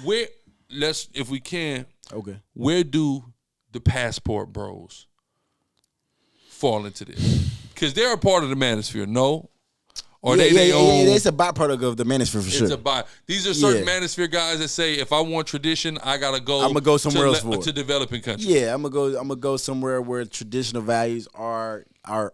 Where if we can, Okay. where do the passport bros fall into this? Because they're a part of the manosphere, no? Or yeah, they own. It's a byproduct of the manosphere for sure. It's a buy. These are certain manosphere guys that say, if I want tradition, I gotta go. I'm gonna go somewhere else for to developing countries. Yeah, I'm gonna go somewhere where traditional values are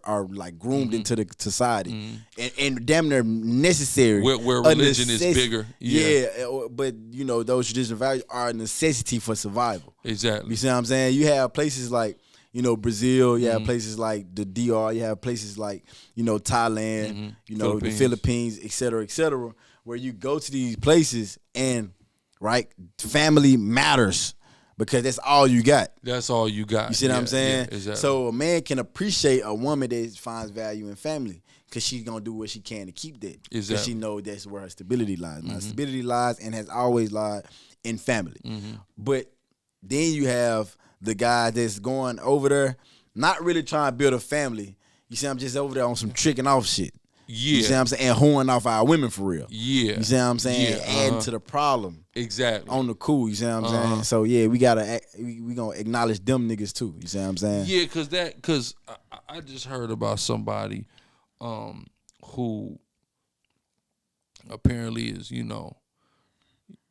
like groomed into the society and damn near necessary. Where religion is bigger. Yeah, but you know those traditional values are a necessity for survival. Exactly. You see what I'm saying? You have places like, you know, Brazil, you have places like the DR, you have places like, you know, Thailand, you know, the Philippines, et cetera, where you go to these places and, right, family matters because that's all you got. That's all you got. You see what I'm saying? Yeah, exactly. So a man can appreciate a woman that finds value in family because she's going to do what she can to keep that. Exactly. Because she knows that's where her stability lies. My stability lies and has always lied in family. But then you have the guy that's going over there, not really trying to build a family. You see, I'm just over there on some tricking off shit. Yeah. You see what I'm saying? And hoeing off our women for real. Yeah. You see what I'm saying? Yeah. Adding to the problem. Exactly. On the cool, you see what I'm saying? So yeah, we gotta we gonna acknowledge them niggas too. You see what I'm saying? Yeah, cause I just heard about somebody who apparently is, you know,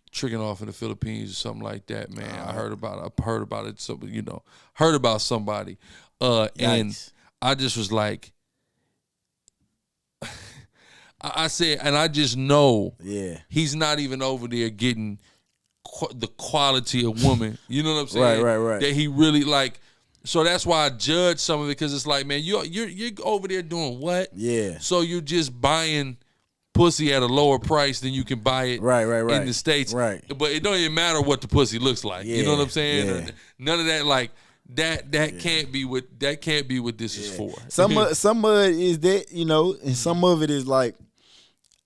tricking off in the Philippines or something like that, man. I heard about it. So, you know, heard about somebody. And I just was like, I said, and I just know he's not even over there getting the quality of woman. You know what I'm saying? Right. That he really like. So that's why I judge some of it, because it's like, man, you're over there doing what? Yeah. So you're just buying pussy at a lower price than you can buy it in the States. Right. But it don't even matter what the pussy looks like. You know what I'm saying? Yeah. None of that, like that can't be what this is for. Some of it is that, you know, and some of it is like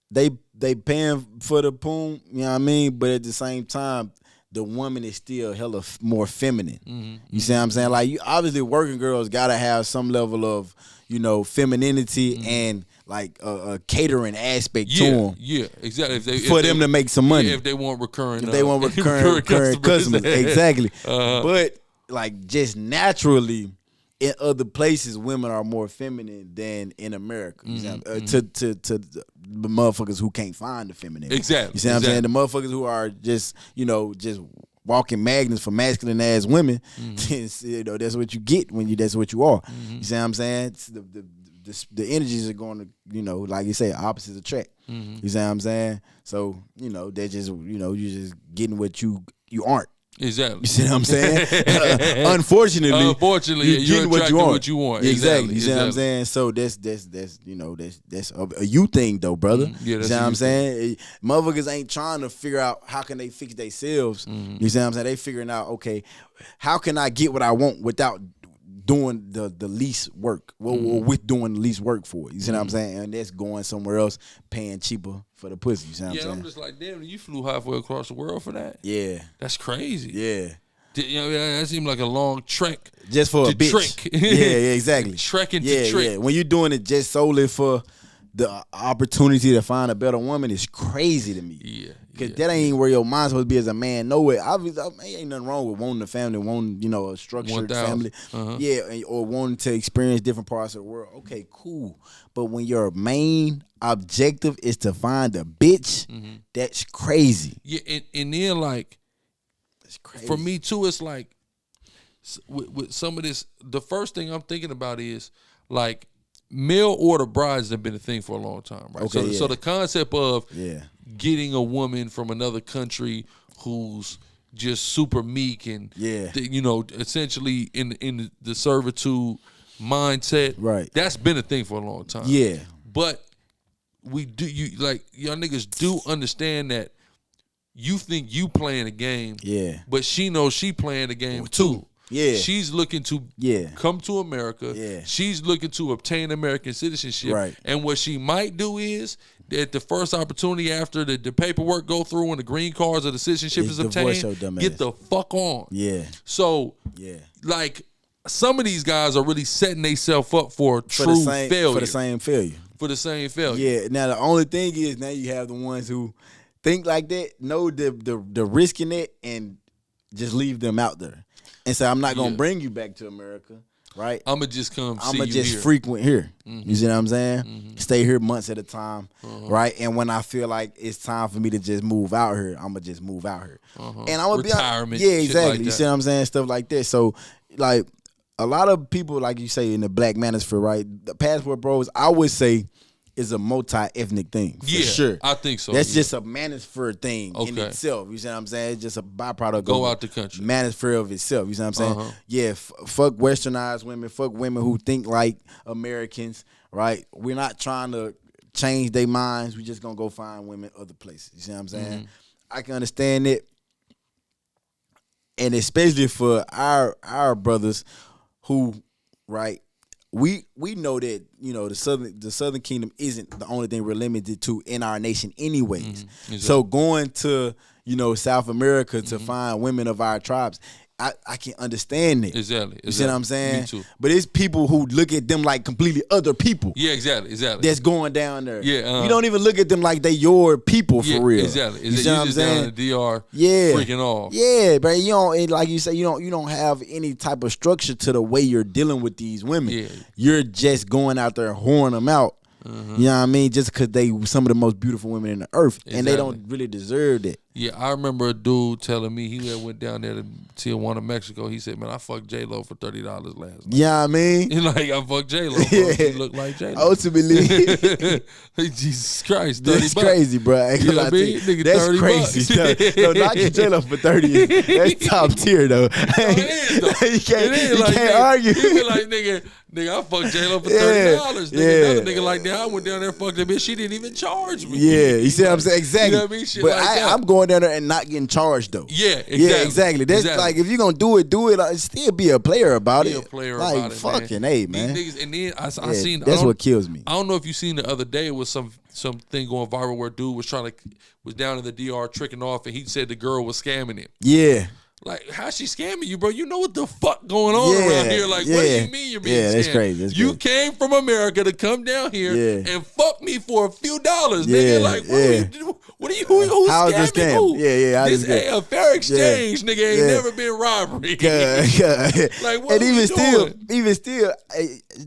they paying for the poom, you know what I mean? But at the same time, the woman is still hella more feminine. You see what I'm saying? Like, you obviously working girls gotta have some level of, you know, femininity and like a catering aspect to them. Yeah, exactly. For them to make some money. If they want recurring. If they want recurring customers. Exactly. But like just naturally, in other places, women are more feminine than in America. You know, to the motherfuckers who can't find the feminine. Exactly. You see what I'm saying? The motherfuckers who are just, you know, just walking magnets for masculine ass women. You know, that's what you get when that's what you are. You see what I'm saying? It's the energies are going to, you know, like you say, opposites attract. You see what I'm saying? So, you know, they're just, you know, you're just getting what you aren't. Exactly. You see what I'm saying? Unfortunately, you're getting what you want. Exactly. You see what I'm saying? So that's you know, that's a you thing though, brother. You see what I'm saying? Motherfuckers ain't trying to figure out how can they fix themselves. You see what I'm saying? They figuring out, okay, how can I get what I want without doing the least work, with doing the least work for it. You see what I'm saying? And that's going somewhere else, paying cheaper for the pussy. You see what I'm saying? I'm just like, damn, you flew halfway across the world for that? Yeah. That's crazy. Yeah. You know, that seemed like a long trek. Just for a bitch. Trick. Yeah, exactly. Trekking to trick. Yeah. When you're doing it just solely for the opportunity to find a better woman, is crazy to me. Yeah. Because that ain't where your mind's supposed to be as a man. No way. Obviously, ain't nothing wrong with wanting a family, wanting, you know, a structured family. Yeah, or wanting to experience different parts of the world. Okay, cool. But when your main objective is to find a bitch, that's crazy. Yeah, and then, like, that's crazy. For me, too, it's like, with some of this, the first thing I'm thinking about is, like, mail order brides have been a thing for a long time, right? Okay, so the concept of getting a woman from another country who's just super meek and you know, essentially in the servitude mindset, right? That's been a thing for a long time. Yeah, but we do, you like, y'all niggas do understand that you think you playing a game, but she knows she playing the game too. Yeah, she's looking to come to America. Yeah, she's looking to obtain American citizenship. Right, and what she might do is, at the first opportunity after the paperwork go through and the green cards or the citizenship is obtained, get the fuck on. Yeah. So like, some of these guys are really setting themselves up for true failure. For the same failure. For the same failure. Yeah. Now the only thing is, now you have the ones who think like that, know the risk in it, and just leave them out there, and say, I'm not gonna bring you back to America, right? I'ma just come. I'ma just here. frequent here. You see what I'm saying? Stay here months at a time, right? And when I feel like it's time for me to just move out here, I'ma just move out here, and I'm gonna retirement. Yeah, exactly. Like you see what I'm saying? Stuff like that. So, like, a lot of people, like you say, in the black manosphere, right? The passport bros, I would say, is a multi-ethnic thing, for sure. I think so. That's just a manosphere thing in itself. You see what I'm saying? It's just a byproduct. Go out the country. Manosphere of itself. You see what I'm saying? Yeah, fuck westernized women. Fuck women who think like Americans, right? We're not trying to change their minds. We just gonna go find women other places. You see what I'm saying? I can understand it, and especially for our brothers who, right? We know that, you know, the Southern Kingdom isn't the only thing we're limited to in our nation anyways. Exactly. So going to, you know, South America to find women of our tribes, I can understand it. Exactly. You see what I'm saying? Me too. But it's people who look at them like completely other people. Yeah, exactly. That's going down there. Yeah. You don't even look at them like they your people for real. Exactly. You see what I'm saying? Down in the DR freaking off. Yeah, but you don't, like you say, you don't have any type of structure to the way you're dealing with these women. Yeah. You're just going out there whoring them out. You know what I mean? Just because they some of the most beautiful women in the earth, and they don't really deserve it. Yeah, I remember a dude telling me he went down there to Tijuana, Mexico. He said, "Man, I fucked J-Lo for $30 last night." Yeah, I mean, He's like, I fucked J-Lo. He looked like J-Lo. Ultimately, Jesus Christ, $30. That's crazy, bro. You know what I mean? Nigga, that's $30. crazy. No, knocking J-Lo for 30 that's top tier though. You can't argue. You be like, nigga, I fucked J-Lo for $30. Another nigga like that, I went down there and fucked that bitch. She didn't even charge me. Yeah, you see what I'm saying? Exactly. You know what I mean? Shit but like I'm going down there and not getting charged though. Yeah, exactly. Yeah, exactly. That's like, if you're gonna do it, still be a player about it. Be a player like, about it, fucking A, man. These niggas, and then I seen that's what kills me. I don't know if you seen the other day, it was something going viral where dude was down in the DR tricking off, and he said the girl was scamming him. Yeah. Like, how's she scamming you, bro? You know what the fuck going on around here. Like, what do you mean you're being scammed? That's crazy. You came from America to come down here and fuck me for a few dollars, nigga. Like, who's scamming who? This ain't a fair exchange, nigga. Ain't never been robbery. Like, what and even still,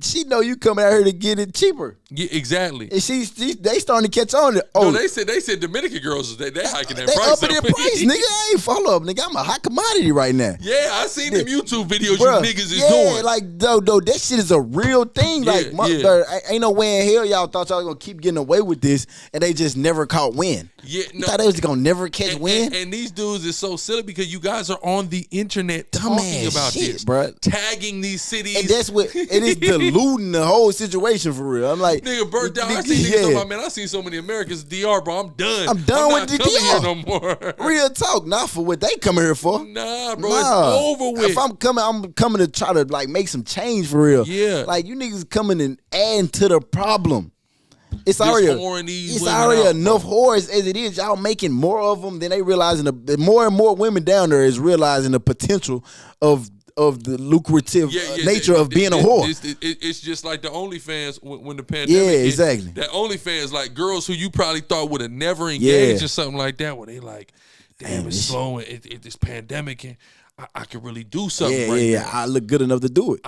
she know you coming out here to get it cheaper. Yeah, exactly. And they starting to catch on. No, they said Dominican girls, they hiking that they price. They upping their price, nigga. I ain't follow up, nigga. I'm a hot commodity right now. Yeah, I seen them YouTube videos you niggas is doing. Yeah, like, though, that shit is a real thing. Ain't no way in hell y'all thought y'all was gonna keep getting away with this, and they just never caught wind. Yeah, you thought they was gonna never catch wind. And these dudes is so silly because you guys are on the internet talking about this, bro. Tagging these cities. And that's what it is, diluting the whole situation for real. I'm like, nigga, burnt down. I see niggas talking about, man, I seen so many Americans DR, bro. I'm done. I'm done with the DR. Here no more. Real talk, not for what they coming here for. Nah, bro, it's over with. If I'm coming to try to like make some change for real. Yeah, like, you niggas coming and adding to the problem. It's already enough whores as it is. Y'all making more of them than they realizing. More and more women down there is realizing the potential of the lucrative nature of being a whore. It's just like the OnlyFans when the pandemic hit. Exactly. That OnlyFans, like, girls who you probably thought would have never engaged or something like that, where they like, damn, it's slow, it's pandemic, and I could really do something now. I look good enough to do it.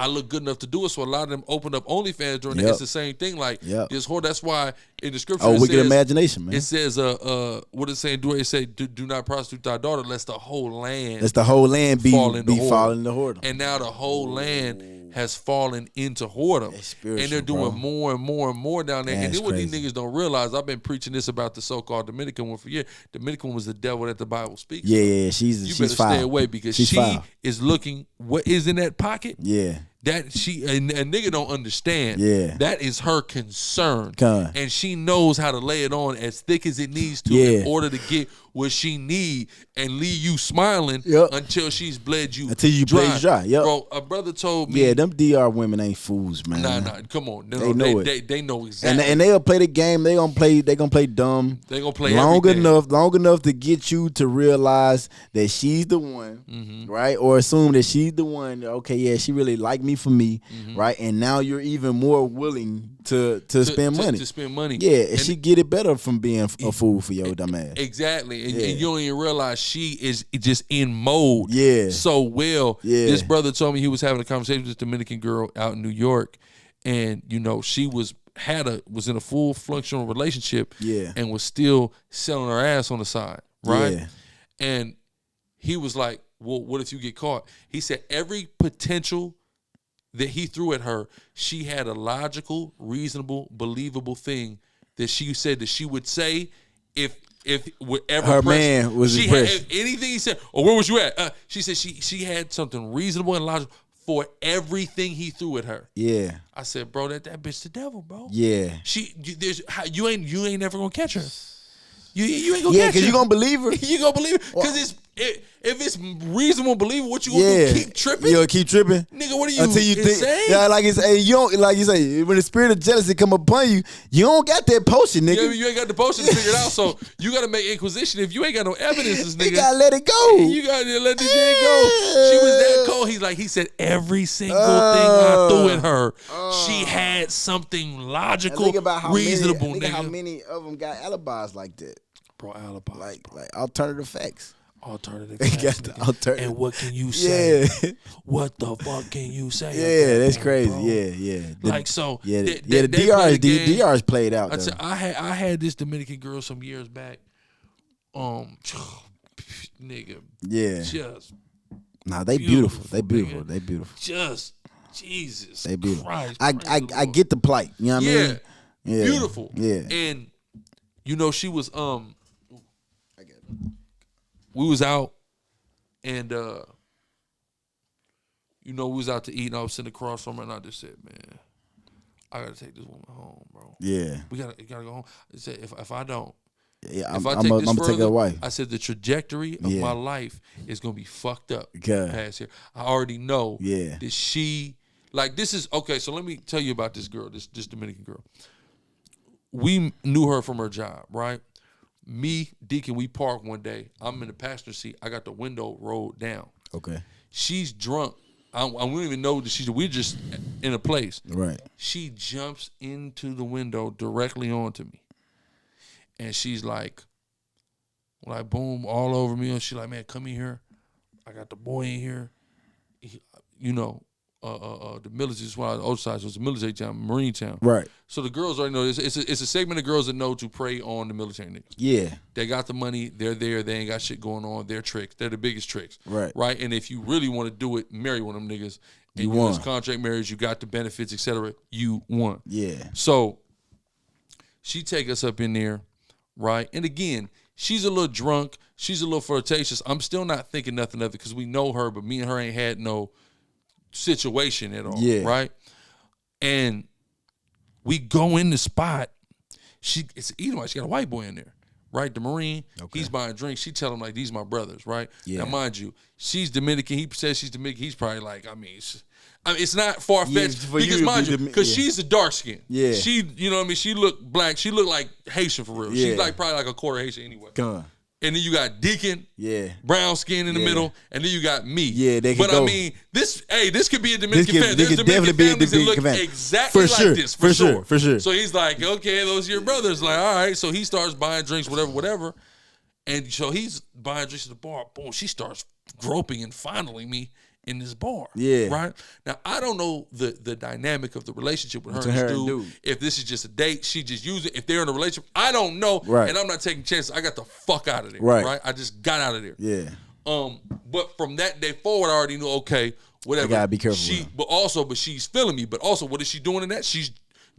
So a lot of them opened up OnlyFans during that. It's the same thing. Like, this whole, that's why in the scripture it wicked says, imagination, man. It says, what it's saying, it say, do not prostitute thy daughter, lest the whole land be falling into whoredom. And now the whole land has fallen into whoredom. And they're doing more and more and more down there. And then what these niggas don't realize, I've been preaching this about the so-called Dominican one for years. Dominican was the devil that the Bible speaks. Yeah, she's better stay away, because she is looking what is in that pocket. Yeah. That a nigga don't understand. Yeah. That is her concern. And she knows how to lay it on as thick as it needs to in order to get what she need and leave you smiling until she's bled you dry. Yep. Bro, a brother told me. Yeah, them DR women ain't fools, man. Nah, come on. They know it. They know exactly. And they'll play the game. They gonna play dumb. They gonna play long enough to get you to realize that she's the one, right? Or assume that she's the one. Okay, yeah, she really like me for me, right? And now you're even more willing to spend money. To spend money. Yeah, and she get it better from being a fool for your dumb ass. Exactly. And you don't even realize she is just in mode so well. Yeah. This brother told me he was having a conversation with this Dominican girl out in New York, and she was in a full functional relationship and was still selling her ass on the side, right? Yeah. And he was like, well, what if you get caught? He said every potential that he threw at her, she had a logical, reasonable, believable thing that she said that she would say if whatever her man was impressed. Anything he said, or where was you at? She said she had something reasonable and logical for everything he threw at her. Yeah. I said, bro, that bitch the devil, bro. Yeah. You ain't never gonna catch her. You ain't gonna catch her. Yeah, because you gonna believe her. You gonna believe her. Because if it's reasonable, believable, what you gonna do? Keep tripping? You gonna keep tripping? Nigga, what are you until you insane? Think? Yeah, like it's you don't like you say when the spirit of jealousy come upon you, you don't got that potion, nigga. Yeah, you ain't got the potion to figure it out. So you gotta make inquisition. If you ain't got no evidences, nigga, you gotta let it go. You gotta let this shit go. She was that cold. He said every single thing I threw at her, she had something logical, reasonable. Nigga, how many of them got alibis like that? Bro, alibis, like alternative facts. Alternative facts. And what can you say? Yeah. What the fuck can you say? Yeah, that's crazy. Bro? Yeah. The DR's played out. I had this Dominican girl some years back. Nigga. Yeah. Just. Nah, they beautiful. They beautiful. Nigga. They beautiful. Just Jesus. They beautiful. Christ, I get the plight. You know what I mean? Yeah. Beautiful. Yeah. And she was we was out and we was out to eat and I was sitting across from her and I just said, man, I gotta take this woman home, bro. Yeah. We gotta go home. I said, if I don't, I'm gonna take her away. I said the trajectory of my life is gonna be fucked up past here. I already know that she this is okay, so let me tell you about this girl, this Dominican girl. We knew her from her job, right? Me, Deacon, we parked one day. I'm in the passenger seat. I got the window rolled down. Okay. She's drunk. I don't even know that we're just in a place. Right. She jumps into the window directly onto me. And she's like boom, all over me. And she's like, man, come in here. I got the boy in here. The military, one of the old sides was a military town, Marine town. Right. So the girls already know this. It's a segment of girls that know to prey on the military niggas. Yeah. They got the money. They're there. They ain't got shit going on. They're tricks. They're the biggest tricks. Right. Right. And if you really want to do it, marry one of them niggas. And you won. Contract marriage. You got the benefits, etc. You won. Yeah. So she take us up in there, right? And again, she's a little drunk. She's a little flirtatious. I'm still not thinking nothing of it because we know her, but me and her ain't had no situation at all, right? And we go in the spot. It's Edomite. She got a white boy in there, right? The Marine. Okay. He's buying drinks. She tell him these my brothers, right? Yeah. Now mind you, she's Dominican. He says she's Dominican. He's probably it's not far fetched because mind you, because she's a dark skin. Yeah. She, she look black. She look like Haitian for real. Yeah. She's probably a quarter Haitian anyway. And then you got Deacon, brown skin in the middle, and then you got me. Yeah, they can go. I mean, this could be a Dominican family. There's Dominican families that look exactly like this, for sure. So he's like, okay, those are your brothers. Like, all right. So he starts buying drinks, whatever. And so he's buying drinks at the bar. Boom, she starts groping and fondling me in this bar. Yeah. Right? Now, I don't know the dynamic of the relationship with her and this dude. If this is just a date, she just use it. If they're in a relationship, I don't know. Right. And I'm not taking chances. I got the fuck out of there. Right. I just got out of there. Yeah. But from that day forward, I already knew, okay, whatever. You gotta be careful. But she's feeling me. But also, what is she doing in that? She's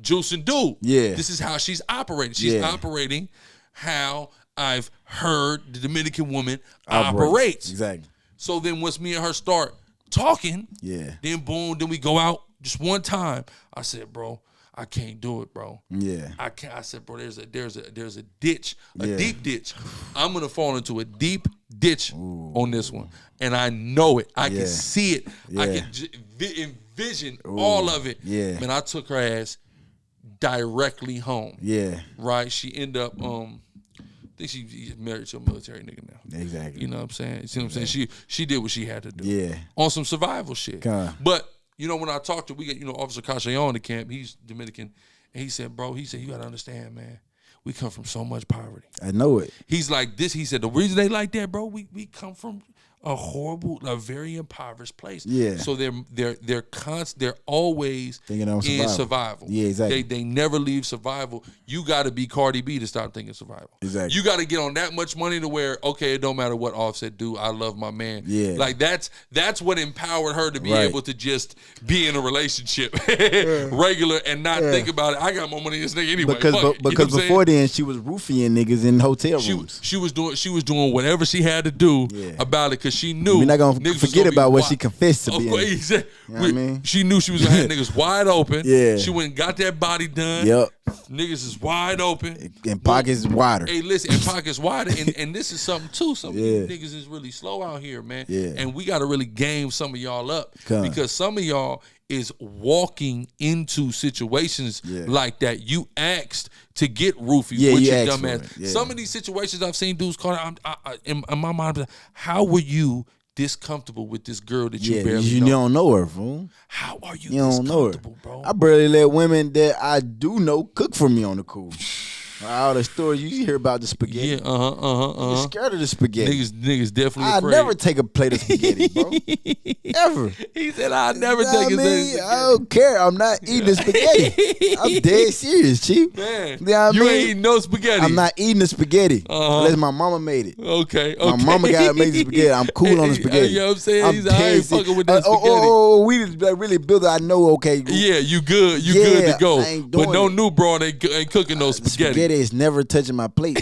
juicing dude. Yeah. This is how she's operating. She's operating how I've heard the Dominican woman operates. Exactly. So then once me and her start talking, then boom, then we go out just one time. I said, bro, I can't do it, bro. Yeah. I can't. I said, bro, there's a ditch, a deep ditch. I'm gonna fall into a deep ditch on this one, and I know it. I can see it. I can envision all of it. Yeah. Man, I took her ass directly home. Yeah. Right. She ended up I think she married to a military nigga now. Exactly. You know what I'm saying? You see what I'm saying? She did what she had to do. Yeah. On some survival shit. But you know, when I talked to, we get, Officer Castellon in the camp, he's Dominican, and he said, bro, you gotta understand, man, we come from so much poverty. I know it. He's like this, he said, the reason they like that, bro, we come from a very impoverished place. Yeah. So they're always thinking in survival. Yeah, exactly. They never leave survival. You gotta be Cardi B to stop thinking survival. Exactly. You gotta get on that much money to where, okay, it don't matter what Offset do, I love my man. Yeah. Like that's what empowered her to be able to just be in a relationship regular and not think about it. I got more money than this nigga anyway. Because before then she was roofing niggas in hotel rooms. She was doing whatever she had to do about it, because she knew. We're not gonna forget about what she confessed to be. You know what I mean? She knew she was gonna have niggas wide open. Yeah. She went and got that body done. Yep. Niggas is wide open. And pockets wider. Hey, listen, and pockets wider. And this is something too. Some of these niggas is really slow out here, man. Yeah. And we gotta really game some of y'all up. Because some of y'all is walking into situations like that. You asked to get roofies with your dumb ass. Yeah. Some of these situations I've seen dudes call in my mind, how were you this comfortable with this girl that you barely know? You don't know her, fool. How are you this don't comfortable, bro? I barely let women that I do know cook for me on the cool. All the stories you hear about the spaghetti. Yeah, You're scared of the spaghetti. Niggas definitely I'd afraid. never take a plate of spaghetti, bro. Ever. He said, I'd never take a plate of spaghetti. I don't care. I'm not eating the spaghetti. I'm dead serious, Chief. Man, you know you ain't eating no spaghetti. I'm not eating the spaghetti unless my mama made it. Okay. My mama got to make the spaghetti. I'm cool on the spaghetti. You know what I'm saying? He's I ain't fucking with that spaghetti. We just really built it. I know, okay. Yeah, you good. You good to go. But no new broad ain't cooking no spaghetti. Spaghetti is never touching my plate.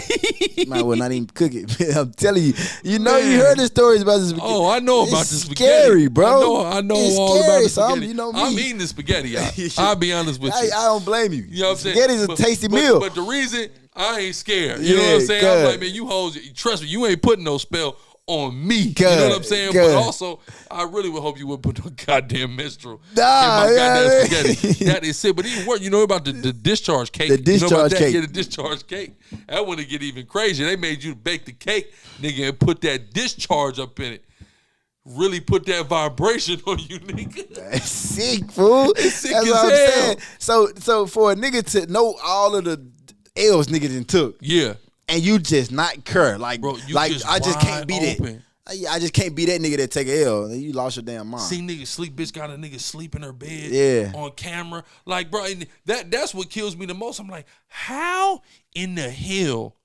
Might well not even cook it. I'm telling you. You know, you heard the stories about the spaghetti. Oh, I know about the spaghetti. Scary, bro. I know all about the spaghetti. You know me. I'm eating the spaghetti, y'all. I'll be honest with you. I don't blame you. You know what I'm saying? Spaghetti's a tasty meal. But the reason I ain't scared, you know what I'm saying? I'm like, man, you hoes, trust me, you ain't putting no spell on me. You know what I'm saying? But also, I really would hope you wouldn't put no goddamn minstrel in my goddamn spaghetti. That is it. But even worse, you know about the discharge cake? The discharge cake. Yeah, the discharge cake. That wouldn't get even crazy. They made you bake the cake, nigga, and put that discharge up in it. Really put that vibration on you, nigga. That's sick, fool. It's sick That's as what hell. I'm saying. So for a nigga to know all of the L's niggas done took. Yeah. And you just not care. Like, bro, I just can't be open. that. I just can't be that nigga that take a L. You lost your damn mind. See niggas sleep, bitch got a nigga sleep in her bed on camera. Like, bro, that's what kills me the most. I'm like, how in the hell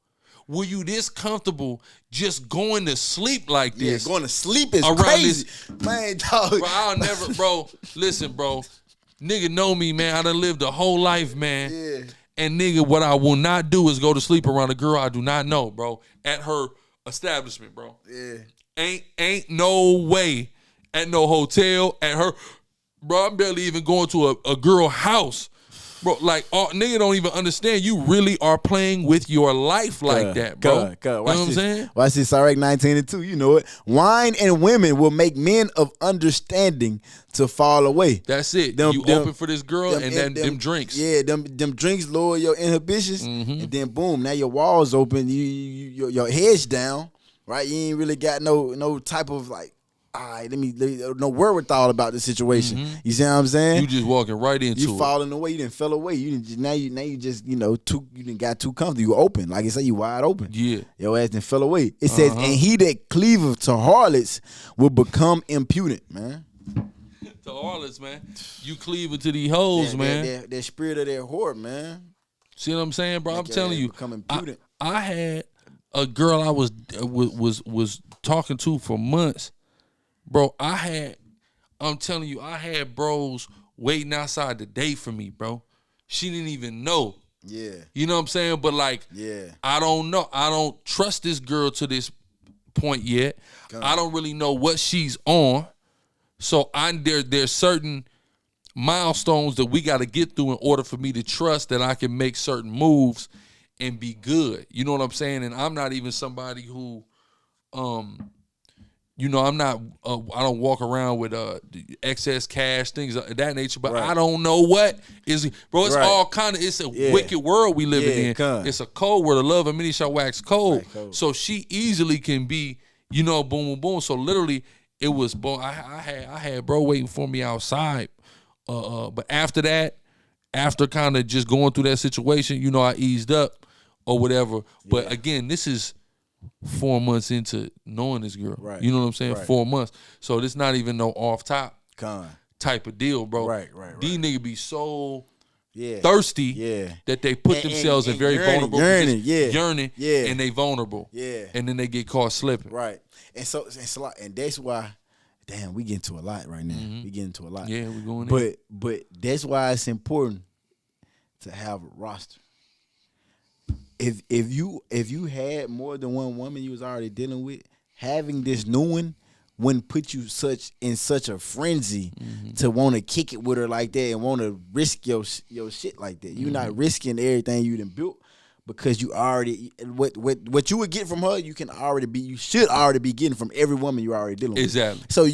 were you this comfortable just going to sleep like this? Yeah, going to sleep is crazy. Man, dog. Bro, I'll never, bro, listen, bro. Nigga know me, man. I done lived a whole life, man. Yeah. And nigga, what I will not do is go to sleep around a girl I do not know, bro. At her establishment, bro. Yeah. Ain't no way at no hotel, at her, bro, I'm barely even going to a girl house. Bro, like, nigga don't even understand. You really are playing with your life like that, bro. You know what I'm saying? Watch this, SICARRI 19:2. You know it. Wine and women will make men of understanding to fall away. That's it. You open for this girl and then them drinks. Yeah, them drinks lower your inhibitions, and then boom, now your walls open. Your head's down, right? You ain't really got no type of like, all right, let me no wherewithal about the situation. You see what I'm saying? You just walking right into it. You falling away. You didn't fell away. Now you just you didn't got too comfortable. You open, like I say, you wide open. Yeah, your ass didn't fell away. It says, and he that cleaveth to harlots will become impudent, man. To harlots, man. You cleaving to these hoes, man. That spirit of their whore, man. See what I'm saying, bro? I'm telling you, become impudent. I had a girl I was talking to for months. Bro, I'm telling you, I had bros waiting outside the date for me, bro. She didn't even know. Yeah. You know what I'm saying? But like, I don't know. I don't trust this girl to this point yet. I don't really know what she's on. So there's certain milestones that we got to get through in order for me to trust that I can make certain moves and be good. You know what I'm saying? And I'm not even somebody who, you know, I'm not. I don't walk around with excess cash, things of that nature. But I don't know what is, bro. It's all kind of. It's a wicked world we living in. It's a cold world. The love of many shall wax cold. So she easily can be, you know, boom, boom, boom. So literally, it was boom. I had bro waiting for me outside. But after that, after kind of just going through that situation, you know, I eased up or whatever. But again, this is 4 months into knowing this girl. Right. You know what I'm saying? 4 months. So this not even no off top type of deal, bro. Right. These niggas be so thirsty that they put themselves in very vulnerable positions. Yearning. And they vulnerable. And then they get caught slipping. Right. And so it's a lot. And that's why, damn, we get into a lot right now. We get into a lot. Yeah, we going in. But that's why it's important to have a roster. If you had more than one woman you was already dealing with, having this new one wouldn't put you in such a frenzy to want to kick it with her like that and want to risk your shit like that. You're not risking everything you done built because you already what you would get from her you should already be getting from every woman you already dealing with. Exactly. So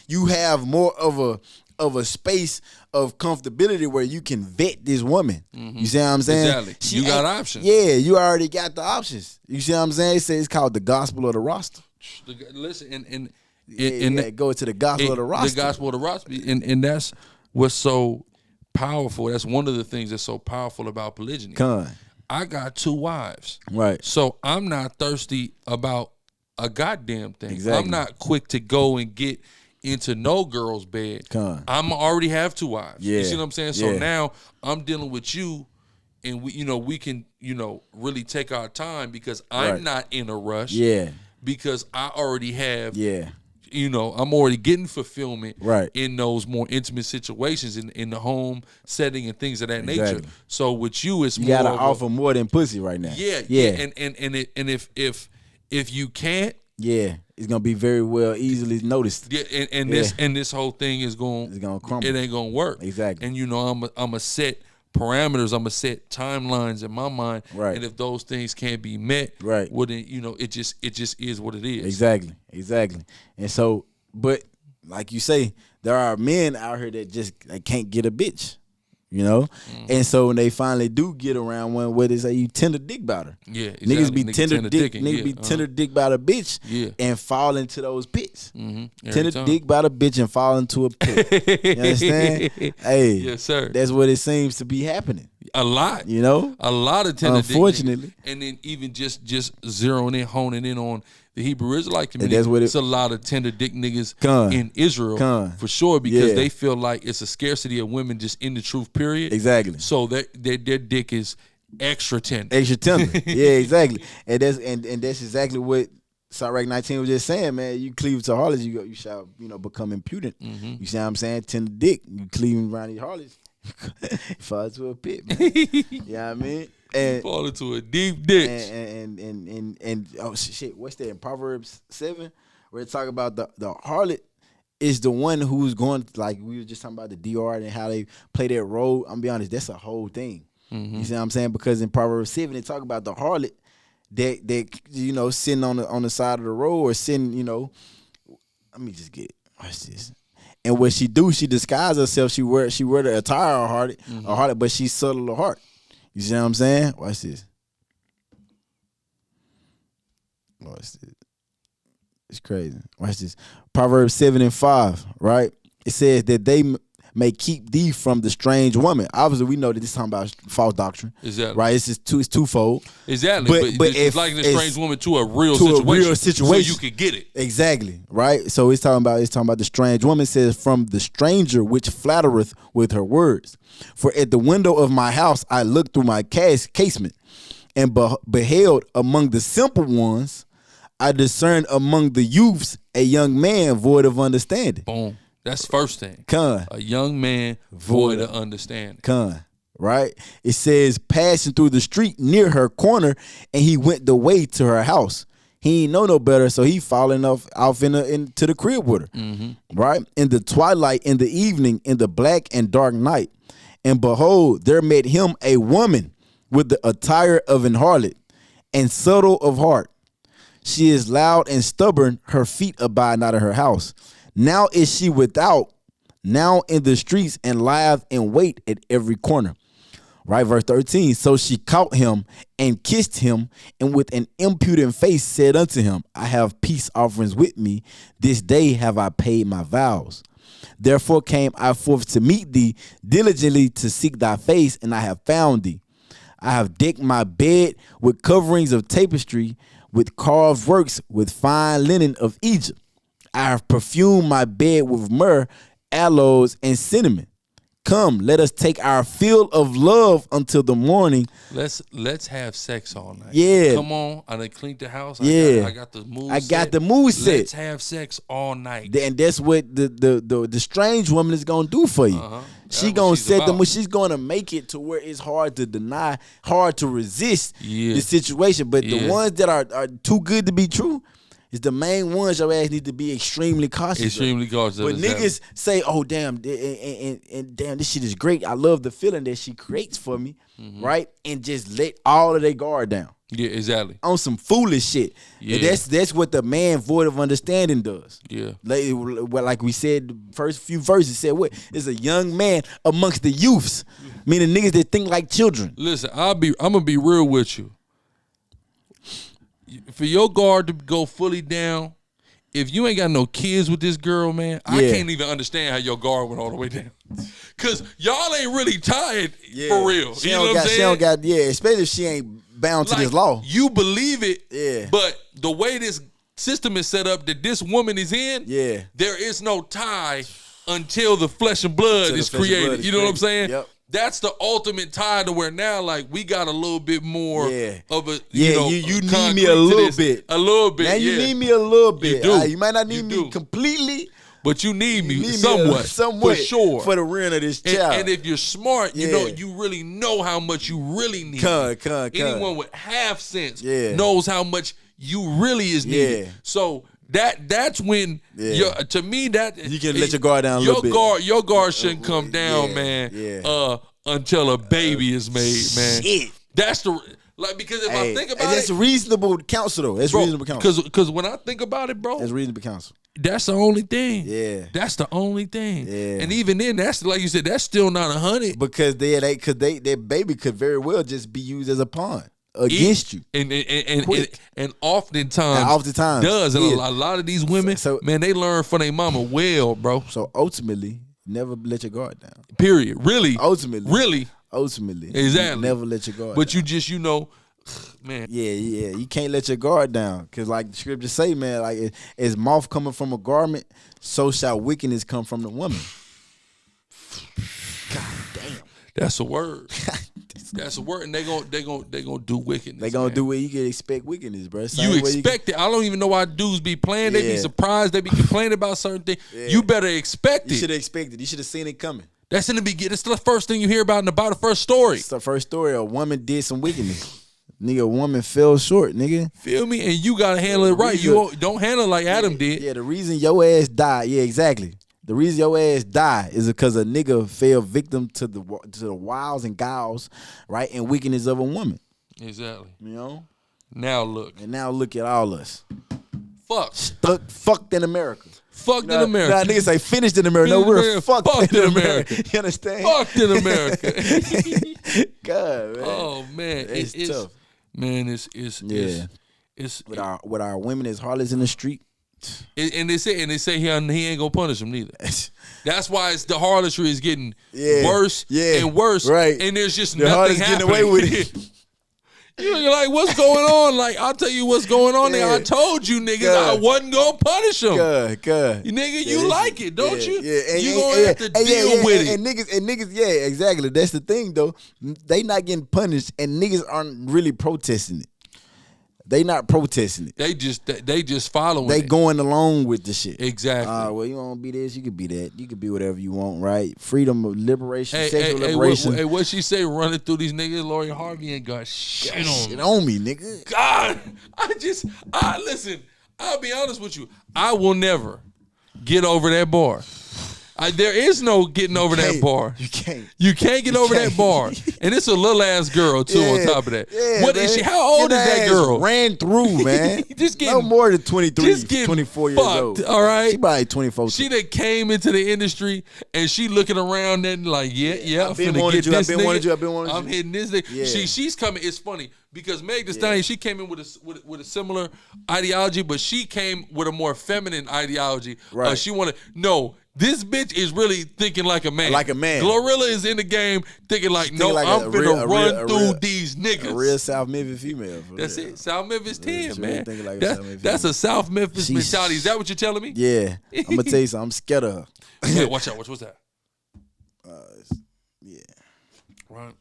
you have more of a space of comfortability where you can vet this woman. You see what I'm saying? Exactly. You got options. Yeah, you already got the options. You see what I'm saying? It's called the gospel of the roster. Listen, and go to the gospel of the roster. The gospel of the roster. And that's what's so powerful. That's one of the things that's so powerful about polygyny. I got 2 wives. Right. So I'm not thirsty about a goddamn thing. Exactly. I'm not quick to go and get into no girl's bed. I'm already have 2 wives. You see what I'm saying? So now I'm dealing with you, and we can really take our time because I'm not in a rush. Because I already have. I'm already getting fulfillment in those more intimate situations in the home setting and things of that nature. So with you, it's you gotta offer more than pussy right now. And if you can't. It's gonna be very well easily noticed. This whole thing is going. It's gonna crumble. It ain't gonna work. Exactly. And I'm a set parameters. I'm gonna set timelines in my mind. Right. And if those things can't be met, well then it just is what it is. Exactly. And so, but like you say, there are men out here that can't get a bitch. And so when they finally do get around one, where they say you tender dick about her, exactly. Niggas be tender dick about a bitch, and fall into those pits. Tender dick about a bitch and fall into a pit. You understand? Hey, yes, sir. That's what it seems to be happening. A lot, a lot of tender dick. Unfortunately, and then even just zeroing in, honing in on the Hebrew Israelite community, it's a lot of tender dick niggas in Israel for sure because they feel like it's a scarcity of women just in the truth, period. Exactly. So that their dick is extra tender. Yeah, exactly. And that's exactly what Sirach 19 was just saying, man. You cleave to harlots, you shall become impudent. You see what I'm saying? Tender dick. You cleave around these harlots, fall into a pit, man. You know what I mean? And fall into a deep ditch. And oh shit, what's that in Proverbs 7? Where they talk about the harlot is the one who's going, like we were just talking about the DR and how they play that role. I'm gonna be honest, that's a whole thing. You see what I'm saying? Because in Proverbs 7 they talk about the harlot that sitting on the side of the road or sitting, let me just get it. Watch this. And what she do, she disguise herself. She wear the attire of a harlot, but she's subtle of heart. You see what I'm saying? Watch this. It's crazy. Watch this. Proverbs 7:5, right? It says that they may keep thee from the strange woman. Obviously, we know that this is talking about false doctrine. Exactly. Right? It's twofold. Exactly. But it's like the strange woman to a real situation. So you could get it. Exactly. Right? So it's talking about the strange woman. It says, from the stranger which flattereth with her words. For at the window of my house I looked through my casement, and beheld among the simple ones, I discerned among the youths a young man void of understanding. Boom. That's the first thing. A young man void of understanding. Right? It says, passing through the street near her corner, and he went the way to her house. He ain't know no better, so he falling off into the crib with her. Mm-hmm. Right? In the twilight, in the evening, in the black and dark night. And behold, there met him a woman with the attire of an harlot and subtle of heart. She is loud and stubborn, her feet abide not in her house. Now is she without, now in the streets, and lieth in wait at every corner. Right, verse 13. So she caught him and kissed him, and with an impudent face said unto him, I have peace offerings with me. This day have I paid my vows. Therefore came I forth to meet thee, diligently to seek thy face, and I have found thee. I have decked my bed with coverings of tapestry, with carved works, with fine linen of Egypt. I have perfumed my bed with myrrh, aloes, and cinnamon. Come, let us take our fill of love until the morning. Let's have sex all night. Yeah. Come on, I done cleaned the house. Yeah. I got the mood. I got the mood set. Let's have sex all night. And that's what the strange woman is gonna do for you. She gonna set them. She's gonna make it to where it's hard to deny, hard to resist the situation. But the ones that are too good to be true, is the main ones your ass need to be extremely cautious. Extremely cautious. But niggas say, "Oh damn, and damn, this shit is great. I love the feeling that she creates for me, right?" And just let all of their guard down. Yeah, exactly. On some foolish shit. Yeah, and that's what the man void of understanding does. Yeah, like we said, the first few verses said, "What is a young man amongst the youths?" Meaning niggas that think like children. Listen, I'm gonna be real with you. For your guard to go fully down, if you ain't got no kids with this girl, man, I can't even understand how your guard went all the way down. Cause y'all ain't really tied for real. You know what I'm saying? She don't got, especially if she ain't bound to this law. You believe it, but the way this system is set up that this woman is in, there is no tie until the flesh and blood is created. You know what I'm saying? Yep. That's the ultimate tie to where now, like, we got a little bit more of a, you need me a little bit. A little bit, now you need me a little bit. You do. You might not need me completely, but you need me somewhat, for sure. For the rearing of this child. And if you're smart, you know, you really know how much you really need. Anyone with half sense knows how much you really is needed. So that's when to me that you can let your guard down a little bit. Your guard shouldn't come down, man. Until a baby is made, man. Shit. That's the because if I think about that's reasonable counsel though. That's reasonable counsel. Because when I think about it, bro, that's reasonable counsel. That's the only thing. Yeah. That's the only thing. Yeah. And even then, that's like you said, that's still not 100. Because their baby could very well just be used as a pawn against you. And oftentimes does. And a lot of these women, man, they learn from their mama well, bro. So ultimately, never let your guard down. Period. Really. Ultimately. Exactly. Never let your guard down. But you just, man. Yeah. You can't let your guard down. Because like the scriptures say, man, like as moth coming from a garment, so shall wickedness come from the woman. God damn. That's a word. That's a word, and they gonna do wickedness. They gonna do what you can expect wickedness, bro. You expect it. I don't even know why dudes be playing. They be surprised. They be complaining about certain things. You better expect it. You should have expected. You should have seen it coming. That's in the beginning. It's the first thing you hear about in the first story. It's the first story. A woman did some wickedness. Nigga, a woman fell short, nigga. Feel me? And you gotta handle it right. You don't handle it like Adam did. Yeah, the reason your ass died. Yeah, exactly. The reason your ass died is because a nigga fell victim to the wiles and guiles, right, and wickedness of a woman. Exactly. You know? Now look. And now look at all us. Fucked in America. Fucked in America. Nah, niggas say finished in America. No, we're fucked in America. You understand? Fucked in America. God, man. Oh, man. It's tough. Man, it's with our women as harlots in the street. And they say he ain't gonna punish him neither. That's why the harlotry is getting worse and worse. Right. And there's just the nothing happening. Getting away with it. You're like, what's going on? Like, I'll tell you what's going on there. I told you niggas I wasn't gonna punish him. Good. Nigga, you like it, don't you? Yeah. And, you gonna have to deal with it. And niggas, yeah, exactly. That's the thing though. They not getting punished and niggas aren't really protesting it. They not protesting it. They just following. They it. going along with the shit. Exactly. Well, you want to be this, you can be that. You can be whatever you want, right? Freedom of liberation, sexual liberation. Hey, what she say? Running through these niggas, Lori Harvey ain't got shit on me, nigga. God, listen. I'll be honest with you. I will never get over that bar. There is no getting over that bar. You can't. You can't get over that bar. And it's a little ass girl too. On top of that, what is she? How old is that girl? Ran through, man. Just getting no more than 23, 24 years old. All right, she probably 24. She that came into the industry and she looking around and like, I've been wanting you. I've been wanting you. I'm hitting this nigga. Yeah. She's coming. It's funny because Meg Thee Stallion, she came in with a similar ideology, but she came with a more feminine ideology. Right. She wanted This bitch is really thinking like a man. Like a man. GORRILLA is in the game thinking like, I'm finna run through these niggas. A real South Memphis female. That's it. South Memphis 10, man. Like that's a South Memphis mentality. Is that what you're telling me? Yeah. I'm going to tell you something. I'm scared of her. Yeah, watch out. What's that? Yeah. Right.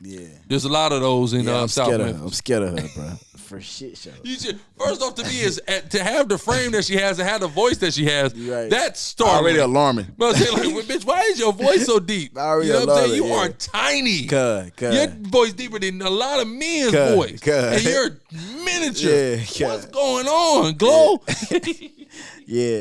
Yeah. There's a lot of those in South Memphis. I'm scared of her, bro. For shit show. First off, to me, is to have the frame that she has and have the voice that she has. Right. That's startling. Already alarming. But I'm saying, like, bitch, why is your voice so deep? Already you know what I'm saying? You are tiny. Cut. Your voice deeper than a lot of men's voice. And you're miniature. What's going on, Glow? Yeah,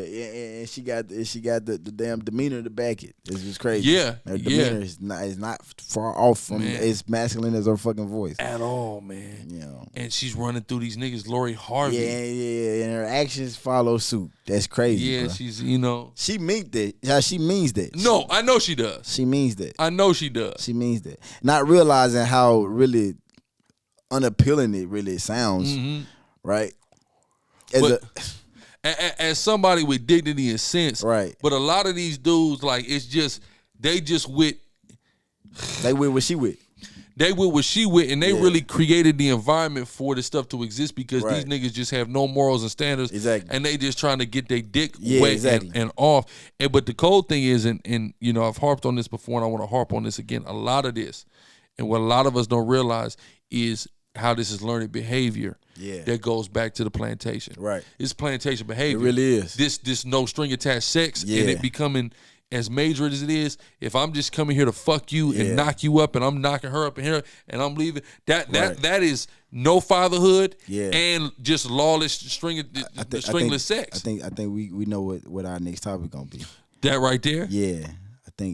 and she got the damn demeanor to back it. It's just crazy. Yeah, her demeanor is not far off from as masculine as her fucking voice at all, man. You know, and she's running through these niggas, Lori Harvey. Yeah, and her actions follow suit. That's crazy. Yeah, bro. she's she means that. She means that. No, I know she does. She means that. I know she does. She means that. Not realizing how really unappealing it really sounds, right? As somebody with dignity and sense, right? But a lot of these dudes, like, they with what she with. They with what she with, and they really created the environment for this stuff to exist because these niggas just have no morals and standards, and they just trying to get their dick wet and off. But the cold thing is, and you know, I've harped on this before, and I want to harp on this again. A lot of this, and what a lot of us don't realize is how this is learned behavior. That goes back to the plantation. Right. It's plantation behavior. It really is. This no string attached sex and it becoming as major as it is. If I'm just coming here to fuck you and knock you up and I'm knocking her up in here and I'm leaving, that is no fatherhood and just lawless stringless sex. I think we know what our next topic gonna be. That right there? Yeah.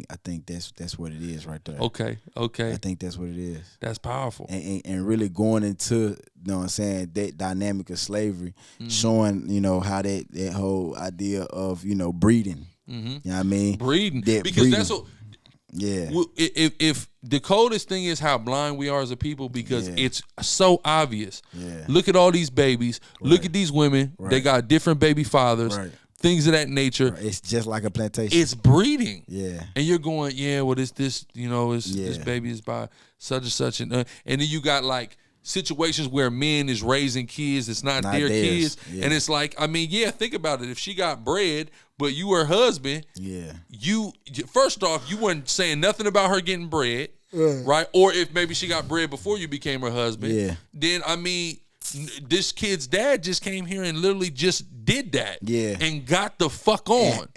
I think that's what it is right there. Okay. I think that's what it is. That's powerful. And really going into, you know what I'm saying, that dynamic of slavery, showing, you know, how that whole idea of, you know, breeding. You know what I mean? Breeding. Because that's what if the coldest thing is how blind we are as a people because it's so obvious. Look at all these babies. Look at these women. They got different baby fathers. Things of that nature. It's just like a plantation. It's breeding. Yeah. And you're going, well, this, you know, this baby is by such and such. And then you got like situations where men is raising kids. It's not their kids. Yeah. And it's like, I mean, think about it. If she got bread, but you her husband, you first off, you weren't saying nothing about her getting bread, right? Or if maybe she got bread before you became her husband, then, I mean, this kid's dad just came here and literally just did that and got the fuck on.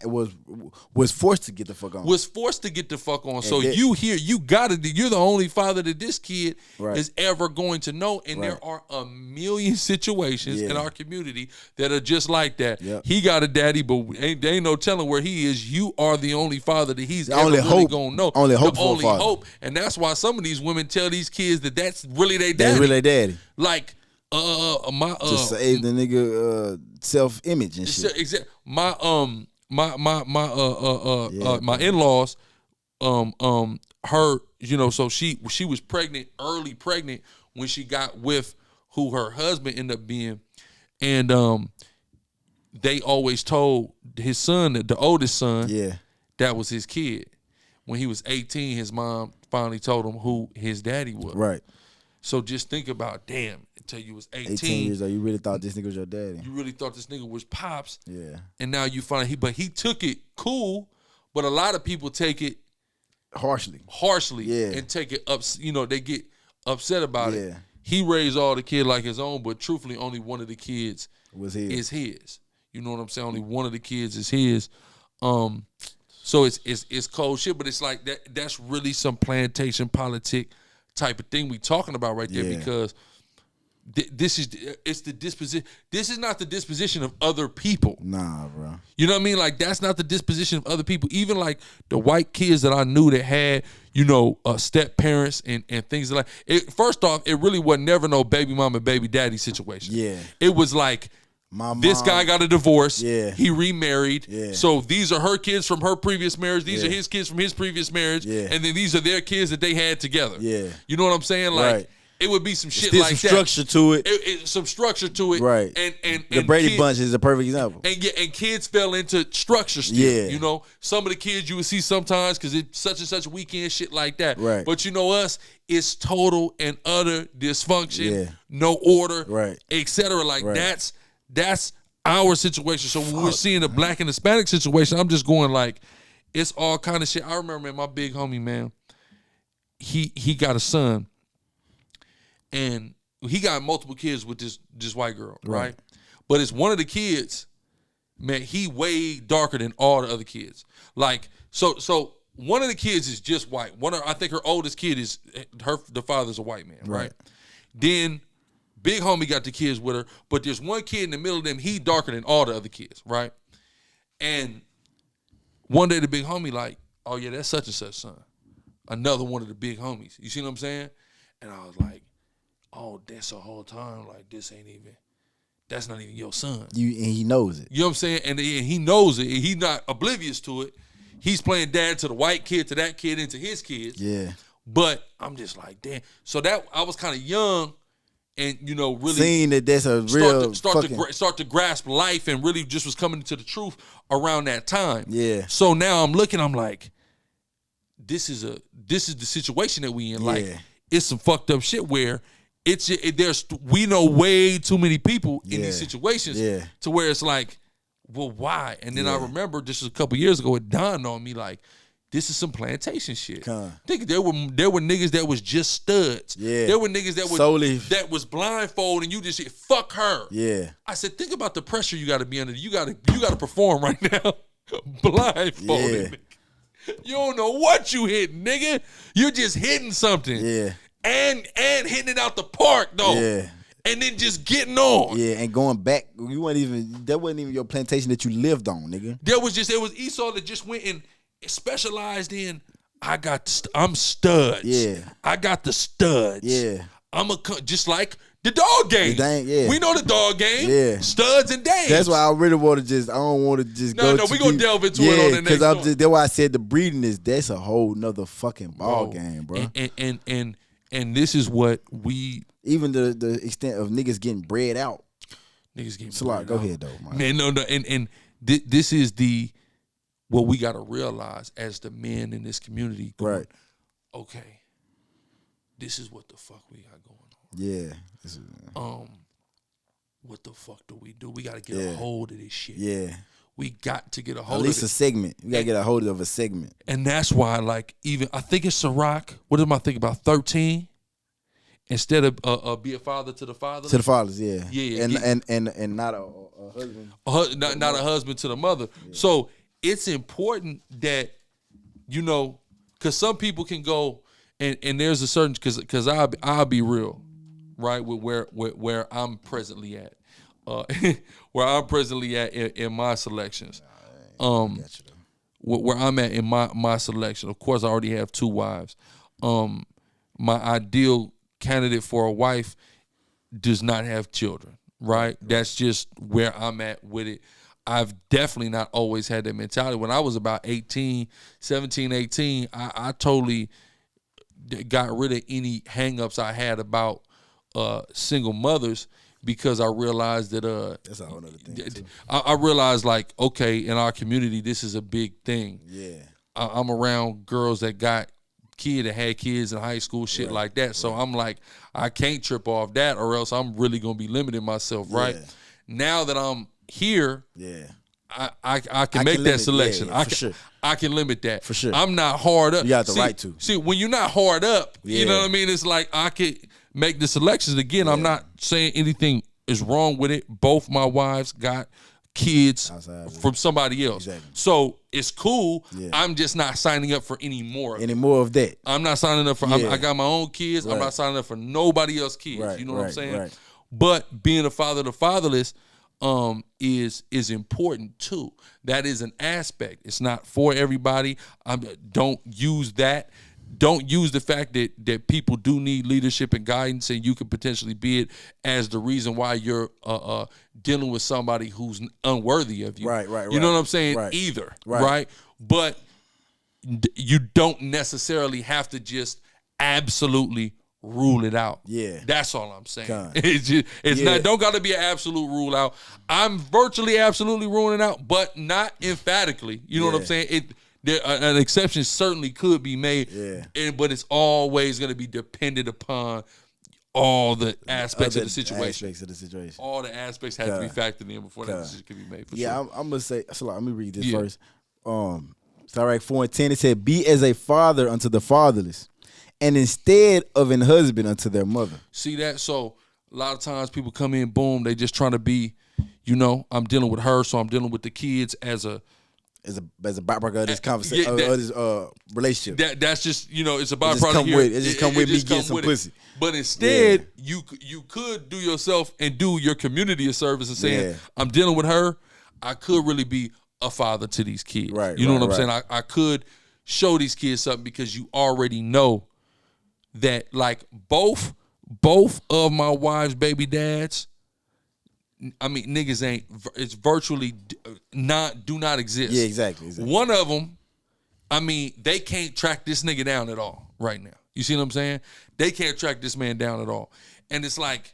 Was forced to get the fuck on. Was forced to get the fuck on. So you're the only father that this kid is ever going to know. And there are a million situations in our community that are just like that. He got a daddy, but there ain't no telling where he is. You are the only father that he's ever really gonna know. Only hope. And that's why some of these women tell these kids that that's really their daddy. That's really their daddy. Like to save the nigga self-image and shit. My in-laws, her, you know, so she was early pregnant when she got with who her husband ended up being, and they always told his son, the oldest son, that was his kid. When he was 18, his mom finally told him who his daddy was. Right. So just think about, damn, until you was 18 years old, you really thought this nigga was your daddy. You really thought this nigga was Pops. Yeah. And now you find he took it cool, but a lot of people take it harshly. And take it up, you know, they get upset about it. He raised all the kids like his own, but truthfully, only one of the kids is his. You know what I'm saying? Only one of the kids is his. So it's cold shit, but it's like that's really some plantation politic type of thing we talking about right there because this is the disposition. This is not the disposition of other people. Nah, bro. You know what I mean? Like that's not the disposition of other people. Even like the white kids that I knew that had, step parents and things like it. First off, it really was never no baby mama, baby daddy situation. Yeah. It was like this guy got a divorce. Yeah. He remarried. Yeah. So these are her kids from her previous marriage. These are his kids from his previous marriage. Yeah. And then these are their kids that they had together. Yeah. You know what I'm saying? Like right. It would be some shit There's like some that. structure to it. Some structure to it. Right. And the Brady Bunch is a perfect example. And kids fell into structure still. Yeah. You know, some of the kids you would see sometimes because it's such and such weekend shit like that. Right. But you know us, it's total and utter dysfunction. Yeah. No order. Right. Etc. Like that's our situation. So when we're seeing the black and Hispanic situation, I'm just going like, it's all kind of shit. I remember, man, my big homie, man, he got a son. And he got multiple kids with this white girl, right? But it's one of the kids, man, he way darker than all the other kids. Like, so one of the kids is just white. I think her oldest kid is the father's a white man, right? Then big homie got the kids with her, but there's one kid in the middle of them, he darker than all the other kids, right? And one day the big homie like, oh yeah, that's such and such son. Another one of the big homies. You see what I'm saying? And I was like, oh, that's the whole time. Like, that's not even your son. And he knows it. You know what I'm saying? And he knows it. And he's not oblivious to it. He's playing dad to the white kid, to that kid, and to his kids. Yeah. But I'm just like, damn. So that I was kind of young and, really seeing that that's a real start to grasp life and really just was coming to the truth around that time. Yeah. So now I'm looking, I'm like, this is the situation that we in. Like, it's some fucked up shit where we know way too many people in these situations to where it's like, well, why? And then I remember just a couple years ago, it dawned on me like, this is some plantation shit. Think there were niggas that was just studs. Yeah. There were niggas that was blindfold and you just said, fuck her. Yeah. I said, think about the pressure you gotta be under. You gotta perform right now. Blindfolded. Yeah. You don't know what you hitting, nigga. You're just hitting something. Yeah. And hitting it out the park though. Yeah. And then just getting on. Yeah, and going back, that wasn't even your plantation that you lived on, nigga. It was Esau that just went and specialized in, I'm studs. Yeah. I got the studs. Yeah. Just like the dog game. We know the dog game. Yeah. Studs and dames. That's why I really want to I don't want to just go. No, we gonna delve into it on the next one. That's why I said the breeding that's a whole nother fucking ball game, bro. And this is what we even the extent of niggas getting bred out. Niggas getting bred out. Go ahead though, man. No, and this is what we gotta realize as the men in this community. Going, right. Okay. This is what the fuck we got going on. Yeah. What the fuck do? We gotta get a hold of this shit. Yeah. We got to get a hold of it. At least a segment. We gotta get a hold of a segment. And that's why, like, even I think it's Ciroc. What am I thinking about? 13? Instead of be a father to the fathers. To the fathers, yeah. Yeah. And not a husband. Not a husband to the mother. Yeah. So it's important that, because some people can go and there's a certain because I'll be real, right, with where I'm presently at. Where I'm presently at in my selections. Where I'm at in my selection. Of course, I already have 2 wives. My ideal candidate for a wife does not have children, right? That's just where I'm at with it. I've definitely not always had that mentality. When I was about 17, 18, I totally got rid of any hang-ups I had about single mothers because I realized that that's a whole other thing too. I realized, like, okay, in our community, this is a big thing. Yeah. I'm around girls that had kids in high school, shit like that. So I'm like, I can't trip off that or else I'm really going to be limiting myself, right? Yeah. Now that I'm here, I can make that selection. I can limit that. For sure. I'm not hard up. You got the right to. See, when you're not hard up, you know what I mean? It's like I could make the selections. Again, I'm not saying anything is wrong with it. Both my wives got kids from somebody else. Exactly. So it's cool. Yeah. I'm just not signing up for any more of that. I'm not signing up for I got my own kids. Right. I'm not signing up for nobody else's kids. Right. You know what I'm saying? Right. But being a father to fatherless is important too. That is an aspect. It's not for everybody. Don't use that. Don't use the fact that people do need leadership and guidance, and you could potentially be it as the reason why you're dealing with somebody who's unworthy of you. Right. You know what I'm saying? Right. Either. Right. But you don't necessarily have to just absolutely rule it out. Yeah. That's all I'm saying. It's not, don't got to be an absolute rule out. I'm virtually absolutely ruling it out, but not emphatically. You know what I'm saying? An exception certainly could be made, but it's always going to be dependent upon all the aspects of the situation. All the aspects have to be factored in before that decision can be made. For sure. I'm going to say, so let me read this first. Sirach 4:10, it said, "Be as a father unto the fatherless, and instead of an husband unto their mother." See that? So a lot of times people come in, boom, they just trying to be, I'm dealing with her, so I'm dealing with the kids as a byproduct of this conversation, this relationship. That's just, it's a byproduct. It just come with me getting some pussy. But instead, you could do yourself and do your community a service and saying, I'm dealing with her. I could really be a father to these kids. Right. You know what I'm saying? I could show these kids something because you already know that, like, both of my wife's baby dads, I mean, niggas ain't, it's virtually do not exist. Yeah, exactly. One of them, I mean, they can't track this nigga down at all right now. You see what I'm saying? They can't track this man down at all. And it's like,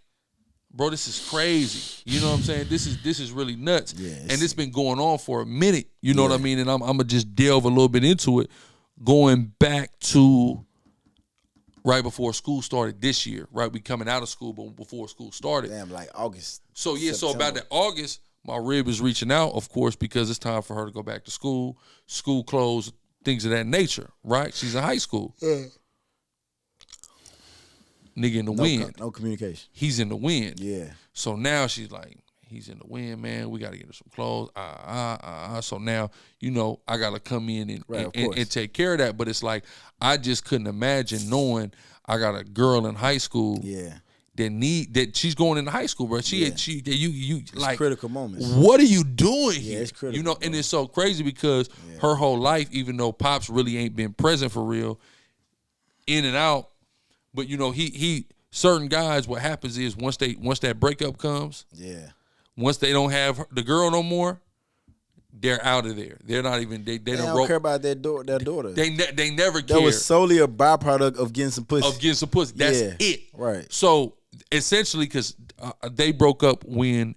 bro, this is crazy. You know what I'm saying? This is really nuts. Yeah, and it's been going on for a minute. You know what I mean? And I'm going to just delve a little bit into it, going back to right before school started this year, right? We coming out of school, but before school started. Damn, like August. So so about that August, my rib is reaching out, of course, because it's time for her to go back to school, school clothes, things of that nature, right? She's in high school. Nigga in the wind. No communication. He's in the wind. Yeah. So now she's like, he's in the wind, man. We got to get her some clothes. So now, I got to come in and take care of that. But it's like, I just couldn't imagine knowing I got a girl in high school. Yeah. That she's going into high school, bro. It's like critical moments. What are you doing here? It's critical. And it's so crazy because her whole life, even though Pops really ain't been present for real, in and out, but he certain guys, what happens is once that breakup comes, once they don't have the girl no more, they're out of there. They're not even they don't care about their daughter. They never care. That was solely a byproduct of getting some pussy. That's it. Right. So essentially, because they broke up when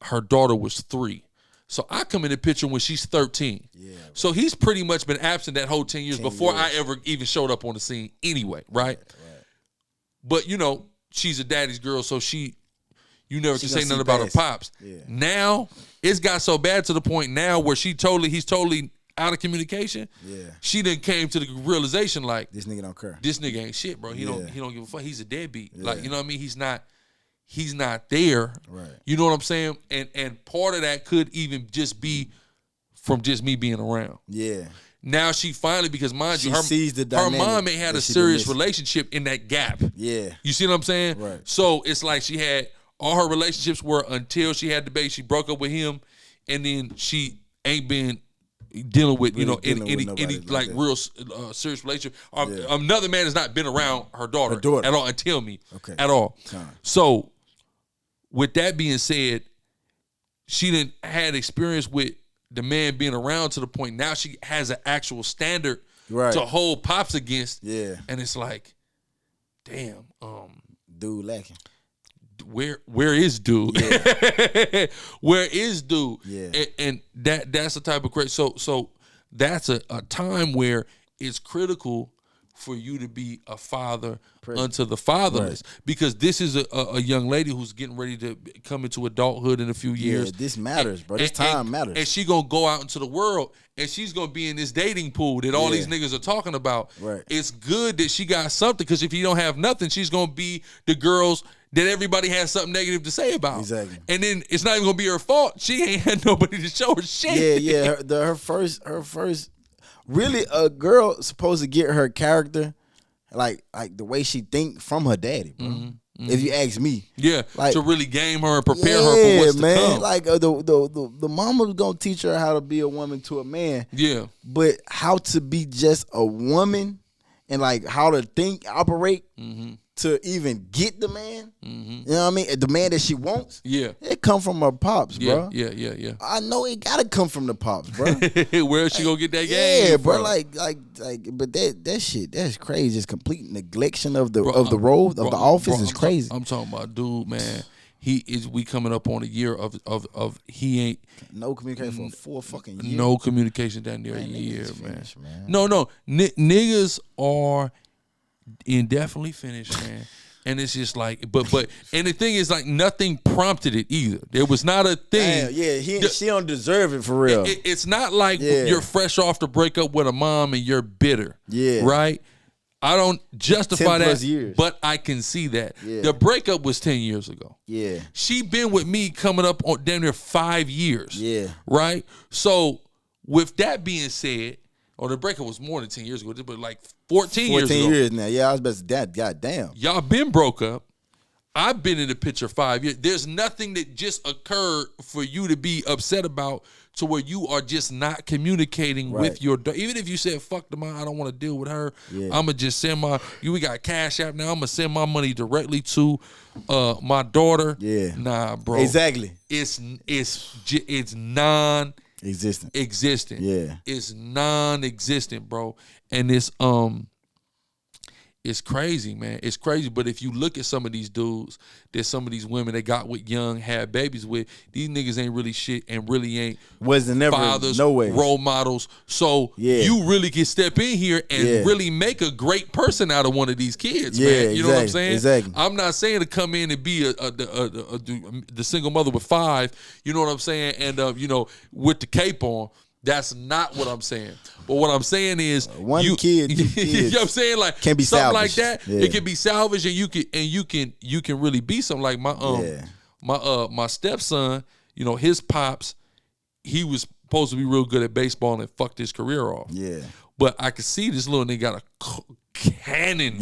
her daughter was 3. So I come in the picture when she's 13. Yeah. So he's pretty much been absent that whole 10 years before I ever even showed up on the scene anyway, right? But she's a daddy's girl, so you never can say nothing about her pops. Yeah. Now it's got so bad to the point now where he's totally out of communication. Yeah. She then came to the realization like, this nigga don't care. This nigga ain't shit, bro. He don't give a fuck. He's a deadbeat. Yeah. Like, you know what I mean? He's not there. Right. You know what I'm saying? And part of that could even just be from just me being around. Yeah. Now she finally, because mind you, her mom ain't had a serious relationship in that gap. Yeah. You see what I'm saying? Right. So it's like she had all her relationships were until she had the baby. She broke up with him, and then she ain't been dealing with any like real serious relationship. Another man has not been around her daughter at all until me at all. So with that being said, she didn't had experience with the man being around to the point now she has an actual standard to hold Pops against. Yeah. And it's like, damn, dude lacking. Where is dude? Yeah. Where is dude? Yeah. And that's the type of crazy. So that's a time where it's critical for you to be a father unto the fatherless, because this is a young lady who's getting ready to come into adulthood in a few years. Yeah, this matters, bro. This time matters. And she gonna go out into the world, and she's gonna be in this dating pool that all these niggas are talking about. Right. It's good that she got something, because if you don't have nothing, she's gonna be the girls that everybody has something negative to say about. Exactly. And then it's not even gonna be her fault. She ain't had nobody to show her shit. Yeah. Her first. Really, a girl supposed to get her character, like the way she think from her daddy, bro. Mm-hmm. If you ask me, like, to really game her and prepare her for what's to come. Like the mama was gonna teach her how to be a woman to a man. Yeah, but how to be just a woman and like how to think, operate. Mm-hmm. To even get the man, you know what I mean? The man that she wants, it come from her pops, bro. Yeah. I know it gotta come from the pops, bro. Where she gonna get that game? Yeah, bro. Like, but that shit, that's crazy. It's complete neglection of the role of the office is crazy. I'm talking about, dude, man. We coming up on a year of he ain't no communication for 4 fucking years. No communication down there a year, man. No, niggas are indefinitely finished, man. And it's just like, but and the thing is, like, nothing prompted it either. There was not a thing. Damn, she don't deserve it for real. It's not like you're fresh off the breakup with a mom and you're bitter. Yeah. Right? I don't justify 10 plus years. But I can see that. Yeah. The breakup was 10 years ago. Yeah. She been with me coming up on damn near 5 years. Yeah. Right? So with that being said, the breakup was more than 10 years ago, but like 14 years ago. 14 years now. Yeah, I was about to say that. God damn. Y'all been broke up. I've been in the picture 5 years. There's nothing that just occurred for you to be upset about to where you are just not communicating with your daughter. Even if you said, fuck the mom, I don't want to deal with her. Yeah. I'm going to just send we got Cash App now. I'm going to send my money directly to my daughter. Yeah. Nah, bro. Exactly. It's non-existent. Yeah. It's non-existent, bro. And it's crazy, man. It's crazy. But if you look at some of these dudes, there's some of these women they got with young, had babies with, these niggas ain't really shit and really ain't fathers, role models. So you really can step in here and really make a great person out of one of these kids, man. You know what I'm saying? Exactly. I'm not saying to come in and be the single mother with 5, you know what I'm saying? And, with the cape on. That's not what I'm saying. But what I'm saying is one kid, 2 kids. You know what I'm saying? Like, can be something salvaged. Like that. It can be salvaged, and you can really be something like my stepson, his pops, he was supposed to be real good at baseball and fucked his career off. Yeah. But I could see this little nigga got a cannon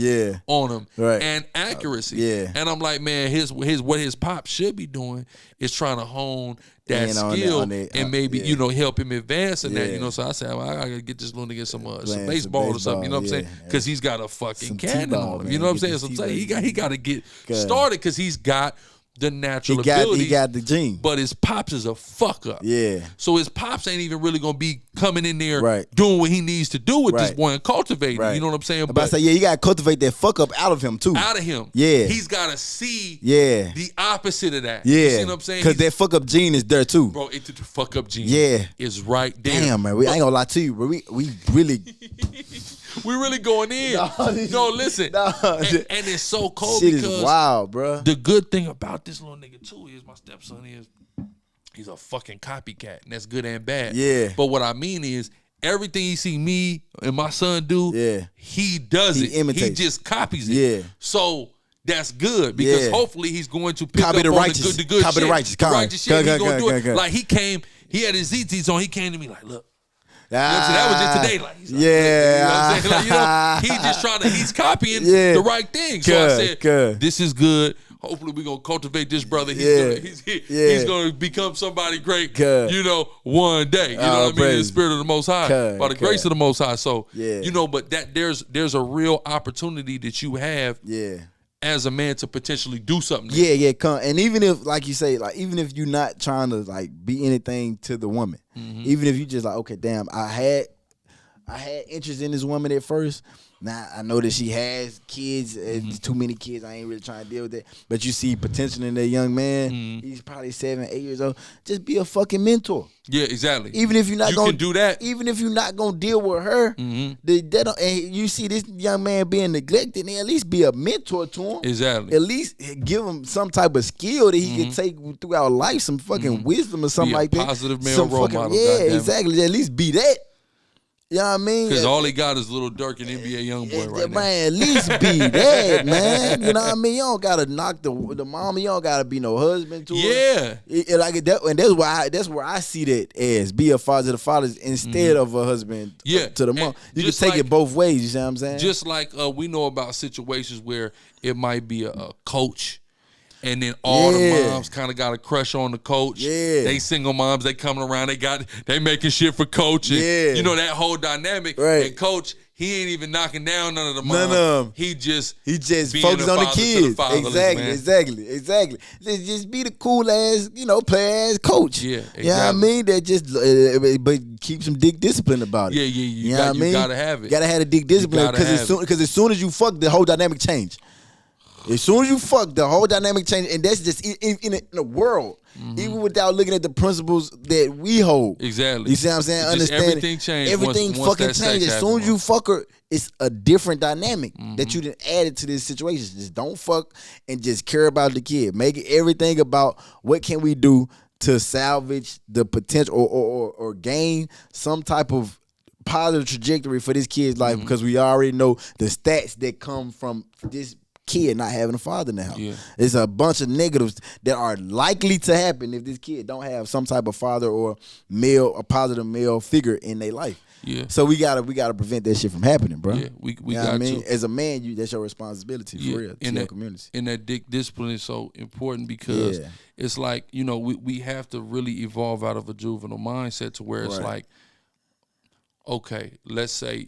on him and accuracy. Yeah. And I'm like, man, what his pop should be doing is trying to hone that skill and maybe help him advance in that. So I said, I gotta get this little nigga some baseball or something. You know what I'm saying? Because he's got a fucking cannon on him. You know what I'm saying? So I'm saying he got to get started because he's got the natural ability. He got the gene. But his pops is a fuck up. Yeah. So his pops ain't even really gonna be coming in there doing what he needs to do with this boy and cultivating. You know what I'm saying? But I say, you gotta cultivate that fuck up out of him too. Out of him. Yeah. He's gotta see the opposite of that. Yeah. You see what I'm saying? Because that fuck up gene is there too. Bro, the fuck up gene is right there. Damn, man. I ain't gonna lie to you, bro. We really we really going in. No, listen. And it's so cold shit because is wild, bro. The good thing about this little nigga too is my stepson he's a fucking copycat, and that's good and bad. Yeah. But what I mean is everything he see me and my son do, he does it. Imitates. He just copies it. Yeah. So that's good because hopefully he's going to pick copy up the on righteous. the good Copy shit. the righteous. The righteous shit. He's gonna do it. Good. Like he had his ZTs on. He came to me like, look. You know what I'm saying? That was just today. Like, he's like, you know what I'm saying? Like, he's just he's copying the right thing. So I said, this is good. Hopefully we're going to cultivate this brother. He's going to become somebody great, one day. You know what I mean? In the spirit of the Most High. By the grace of the Most High. So, but that there's a real opportunity that you have as a man to potentially do something. And even if, like you say, like even if you're not trying to like be anything to the woman, even if you just like, okay, damn, I I had interest in this woman at first. Now I know that she has kids, too many kids. I ain't really trying to deal with that. But you see potential in that young man. He's probably 7, 8 years old. Just be a fucking mentor. Yeah, exactly. Even if you're not gonna can do that. Even if you're not gonna deal with her, and you see this young man being neglected, then at least be a mentor to him. Exactly. At least give him some type of skill that he can take throughout life, some fucking wisdom or something like that. Positive male role model. Yeah, exactly. At least be that. You know what I mean? Because all he got is Little Dirk and NBA Youngboy right now. Man, at least be that, man. You know what I mean? You don't gotta knock the mama. You don't gotta be no husband to her. And that's where I see that as be a father to the fathers instead of a husband to the mom. You can take it both ways. You see what I'm saying? Just like we know about situations where it might be a coach. And then all the moms kind of got a crush on the coach. Yeah. They single moms, they coming around, they making shit for coach. And, you know, that whole dynamic. Right. And coach, he ain't even knocking down none of the moms. None of them. He just focus on the kids. Exactly. Just be the cool ass, play ass coach. Yeah, exactly. You know what I mean? That just but keep some dick discipline about it. Yeah. You know what I mean? You gotta have it. Gotta have the dick discipline because as soon as you fuck, the whole dynamic change. As soon as you fuck, the whole dynamic change, and that's just in the world. Even without looking at the principles that we hold. Exactly. You see what I'm saying? Understand everything changes. Everything once fucking changes. As soon as you fuck her, it's a different dynamic that you done added to this situation. Just don't fuck and just care about the kid. Make everything about what can we do to salvage the potential or gain some type of positive trajectory for this kid's life because we already know the stats that come from this kid not having a father in the house. Yeah. It's a bunch of negatives that are likely to happen if this kid don't have some type of father or a positive male figure in their life. Yeah. So we gotta prevent that shit from happening, bro. Yeah, we got to. As a man, that's your responsibility for real to your community. And that dick discipline is so important because it's like, we have to really evolve out of a juvenile mindset to where it's like, okay, let's say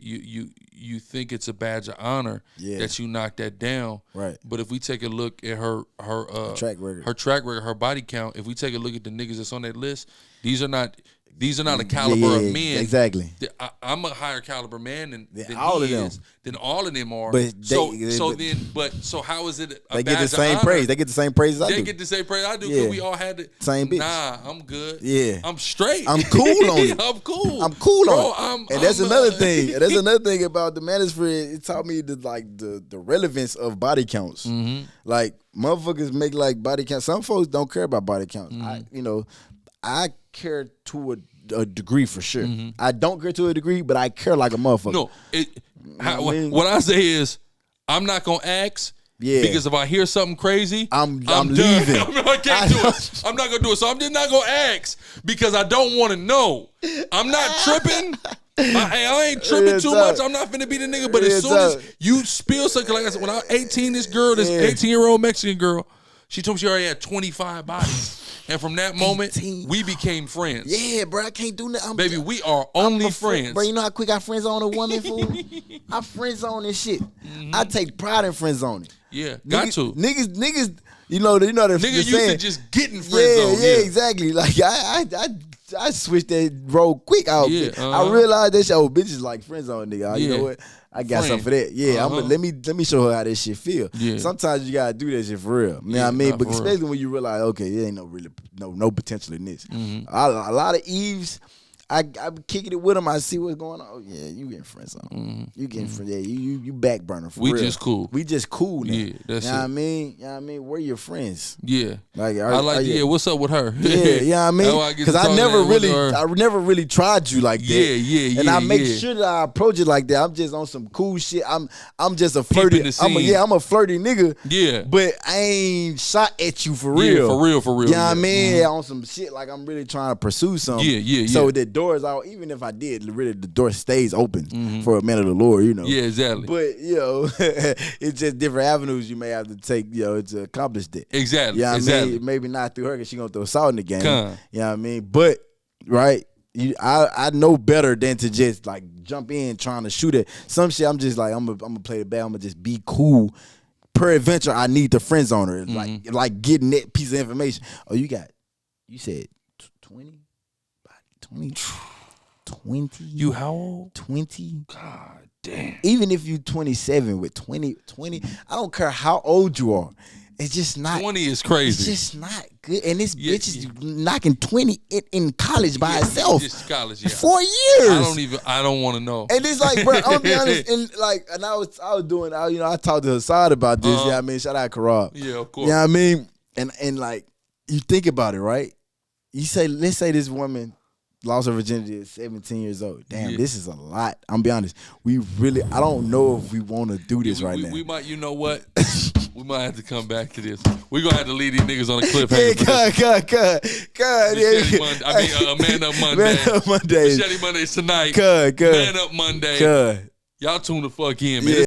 you think it's a badge of honor that you knock that down. Right. But if we take a look at her track record, her body count, if we take a look at the niggas that's on that list, these are not the caliber of men. Exactly. I'm a higher caliber man than all he of them. is. Than all of them are. But so how is it a they badge get the same of praise. honor? They get the same praise as I do. They get the same praise I do because we all had the same bitch. Nah, I'm good. Yeah. I'm straight. I'm cool on it. I'm cool. I'm cool on it. And that's another thing. That's another thing about the Manosphere. It taught me the relevance of body counts. Like motherfuckers make like body counts. Some folks don't care about body counts. I care to a degree for sure. I don't care to a degree, but I care like a motherfucker. No, what I say is, I'm not gonna ask. Yeah. Because if I hear something crazy, I'm leaving. I can't do it. I'm not gonna do it. So I'm just not gonna ask because I don't want to know. I'm not tripping. I ain't tripping too much. I'm not finna be the nigga. But as soon as you spill something, like I said, when I was 18, this 18-year-old Mexican girl, she told me she already had 25 bodies. And from that moment, we became friends. Yeah, bro, I can't do nothing. Baby, we are only friends. Bro, you know how quick I friend zone a woman, fool? I friend zone this shit. I take pride in friend zoning. Yeah, got to. Niggas, you know the nigga used to just getting friend zone. Yeah, exactly. Like I switched that role quick out. Yeah, I realized that shit. Oh, bitches like friend zone, nigga. You know what? I got something for that. Yeah, let me show her how this shit feel. Yeah. Sometimes you gotta do that shit for real. You know what I mean? But especially when you realize, okay, there ain't no potential in this. A lot of Eves, I be kicking it with them. I see what's going on. Oh, yeah, you getting friend zone. You getting friend. Yeah, you back burner for real. We just cool. We just cool now. Yeah, that's it. You know what I mean? You know what I mean? We're your friends. Yeah. Like what's up with her? Yeah, you know what I mean? Because I never really tried you like that. Yeah. And I make sure that I approach it like that. I'm just on some cool shit. I'm just a flirty. I'm a flirty nigga. Yeah. But I ain't shot at you for real. Yeah, for real. You know what I mean? On some shit like I'm really trying to pursue something. Yeah. So the door is out. Even if I did, really the door stays open for a man of the Lord, you know. Yeah, exactly. But it's just different avenues you may have to take, to accomplish that. Exactly. Yeah, I mean, maybe not through her because she gonna throw salt in the game. You know what I mean? But I know better than to just like jump in trying to shoot it. Some shit I'm just like I'm gonna play the bad. I'm gonna just be cool. Peradventure, I need the friend zone her. Like getting that piece of information. Oh, you said 20. 20. You how old? 20. God damn. Even if you 27 with 20, I don't care how old you are. It's just not. 20 is crazy. It's just not good. And this bitch is knocking 20 in college by herself. Just college, yeah. 4 years. I don't want to know. And it's like, bro, I'm gonna be honest. And I was doing, I talked to Hassad about this. Yeah, I mean, shout out Karab. Yeah, of course. Yeah, I mean, and like, you think about it, right? You say, let's say this woman lost her virginity at 17 years old. Damn, this is a lot. I'm gonna be honest. I don't know if we want to do this right now. We might, you know what? We might have to come back to this. We're going to have to leave these niggas on a cliffhanger. Man Up Monday. Man Up Monday. Machete Mondays tonight. Man Up Monday. Y'all tune the fuck in, man.